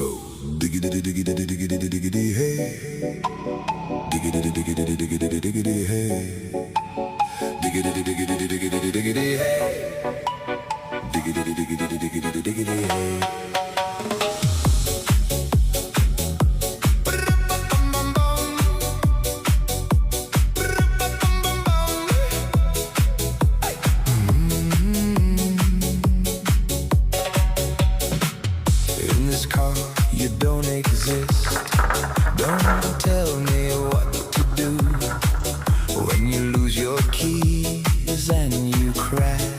So diggity diggity diggity diggity hey, diggity diggity diggity diggity hey, diggity diggity diggity diggity hey, diggity diggity diggity diggity hey. You don't exist. Don't tell me what to do when you lose your keys and you crash.